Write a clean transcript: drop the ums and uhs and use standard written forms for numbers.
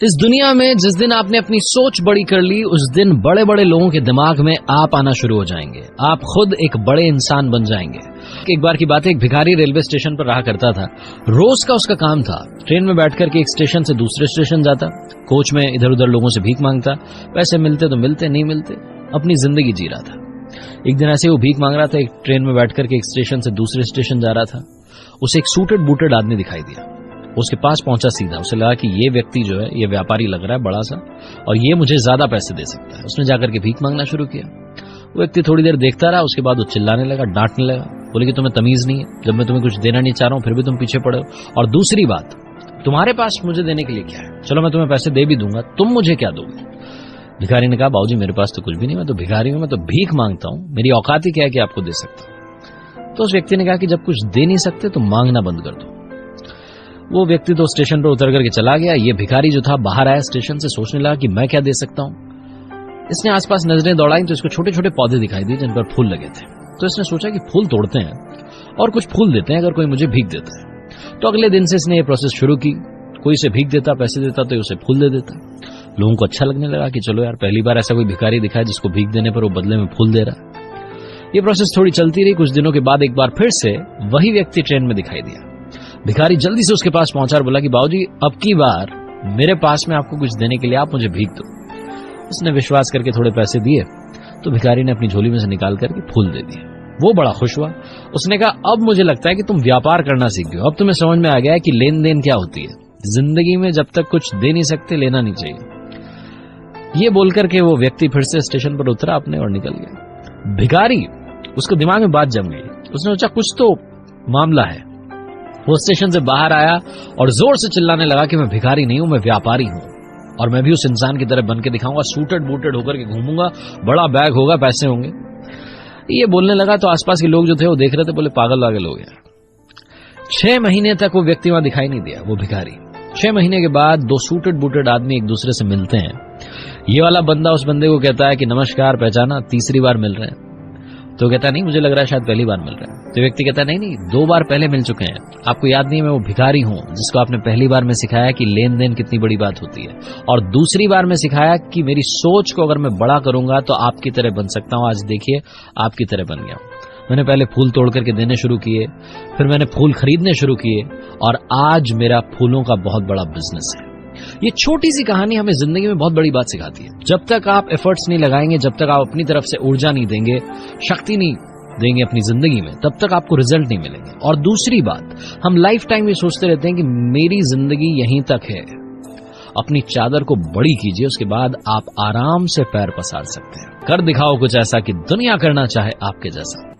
इस दुनिया में जिस दिन आपने अपनी सोच बड़ी कर ली, उस दिन बड़े बड़े लोगों के दिमाग में आप आना शुरू हो जाएंगे। आप खुद एक बड़े इंसान बन जाएंगे। एक बार की बात है, एक भिखारी रेलवे स्टेशन पर रहा करता था। रोज का उसका काम था ट्रेन में बैठकर के एक स्टेशन से दूसरे स्टेशन जाता, कोच में इधर उधर लोगों से भीख मांगता। पैसे मिलते तो मिलते, नहीं मिलते अपनी जिंदगी जी रहा था। एक दिन ऐसे वो भीख मांग रहा था, एक ट्रेन में बैठकर के एक स्टेशन से दूसरे स्टेशन जा रहा था। उसे एक सूटेड बूटेड आदमी दिखाई दिया। उसके पास पहुंचा सीधा। उसे लगा कि ये व्यक्ति जो है, ये व्यापारी लग रहा है बड़ा सा, और ये मुझे ज्यादा पैसे दे सकता है। उसने जाकर के भीख मांगना शुरू किया। वो व्यक्ति थोड़ी देर देखता रहा, उसके बाद वो चिल्लाने लगा, डांटने लगा, बोले कि तुम्हें तमीज नहीं है, जब मैं तुम्हें कुछ देना नहीं चाह रहा हूं फिर भी तुम पीछे पड़े हो, और दूसरी बात, तुम्हारे पास मुझे देने के लिए क्या है? चलो मैं तुम्हें पैसे दे भी दूंगा, तुम मुझे क्या दोगे? भिखारी ने कहा, बाबूजी मेरे पास तो कुछ भी नहीं, मैं तो भिखारी हूं, मैं तो भीख मांगता हूं, मेरी औकात ही क्या है कि आपको दे सकता हूं। तो उस व्यक्ति ने कहा कि जब कुछ दे नहीं सकते तो मांगना बंद कर दो। वो व्यक्ति तो स्टेशन पर उतर करके चला गया। ये भिखारी जो था बाहर आया स्टेशन से, सोचने लगा कि मैं क्या दे सकता हूं। इसने आसपास नजरें दौड़ाई तो इसको छोटे छोटे पौधे दिखाई दिए जिन पर फूल लगे थे। तो इसने सोचा कि फूल तोड़ते हैं और कुछ फूल देते हैं, अगर कोई मुझे भीख देता है। तो अगले दिन से इसने ये प्रोसेस शुरू की। कोई इसे भीख देता, पैसे देता तो उसे फूल दे देता। लोगों को अच्छा लगने लगा कि चलो यार, पहली बार ऐसा कोई भिखारी दिखा है जिसको भीख देने पर वो बदले में फूल दे रहा है। ये प्रोसेस थोड़ी चलती रही। कुछ दिनों के बाद एक बार फिर से वही व्यक्ति ट्रेन में दिखाई दिया। भिखारी जल्दी से उसके पास पहुंचा और बोला कि बाबूजी अब की बार मेरे पास में आपको कुछ देने के लिए आप मुझे भीख दो। उसने विश्वास करके थोड़े पैसे दिए तो भिखारी ने अपनी झोली में से निकाल करके फूल दे दिए। वो बड़ा खुश हुआ। उसने कहा, अब मुझे लगता है कि तुम व्यापार करना सीख गए हो, अब तुम्हें समझ में आ गया है कि लेन देन क्या होती है। जिंदगी में जब तक कुछ दे नहीं सकते, लेना नहीं चाहिए। ये बोलकर के वो व्यक्ति फिर से स्टेशन पर उतरा अपने और निकल गया। भिखारी, उसको दिमाग में बात जम गई। उसने सोचा कुछ तो मामला है। वो स्टेशन से बाहर आया और जोर से चिल्लाने लगा कि मैं भिखारी नहीं हूं, मैं व्यापारी हूं, और मैं भी उस इंसान की तरह बन के दिखाऊंगा, सूटेड बूटेड होकर के घूमूंगा, बड़ा बैग होगा, पैसे होंगे। ये बोलने लगा तो आसपास के लोग जो थे वो देख रहे थे, बोले पागल वागल हो गया। 6 महीने तक वो व्यक्ति वहां दिखाई नहीं दिया, वो भिखारी। 6 महीने के बाद 2 सूटेड बूटेड आदमी एक दूसरे से मिलते हैं। ये वाला बंदा उस बंदे को कहता है कि नमस्कार, पहचाना, तीसरी बार मिल रहे हैं। तो कहता है नहीं, मुझे लग रहा है शायद पहली बार मिल रहा है। तो व्यक्ति कहता है नहीं, 2 बार पहले मिल चुके हैं, आपको याद नहीं है, मैं वो भिखारी हूं जिसको आपने पहली बार में सिखाया कि लेन देन कितनी बड़ी बात होती है, और दूसरी बार में सिखाया कि मेरी सोच को अगर मैं बड़ा करूंगा तो आपकी तरह बन सकता हूं। आज देखिए, आपकी तरह बन गया हूं। मैंने पहले फूल तोड़ करके देने शुरू किए, फिर मैंने फूल खरीदने शुरू किए, और आज मेरा फूलों का बहुत बड़ा बिजनेस है। ये छोटी सी कहानी हमें जिंदगी में बहुत बड़ी बात सिखाती है। जब तक आप एफर्ट्स नहीं लगाएंगे, जब तक आप अपनी तरफ से ऊर्जा नहीं देंगे, शक्ति नहीं देंगे अपनी जिंदगी में, तब तक आपको रिजल्ट नहीं मिलेंगे। और दूसरी बात, हम लाइफ टाइम ये सोचते रहते हैं कि मेरी जिंदगी यहीं तक है। अपनी चादर को बड़ी कीजिए, उसके बाद आप आराम से पैर पसार सकते हैं। कर दिखाओ कुछ ऐसा कि दुनिया करना चाहे आपके जैसा।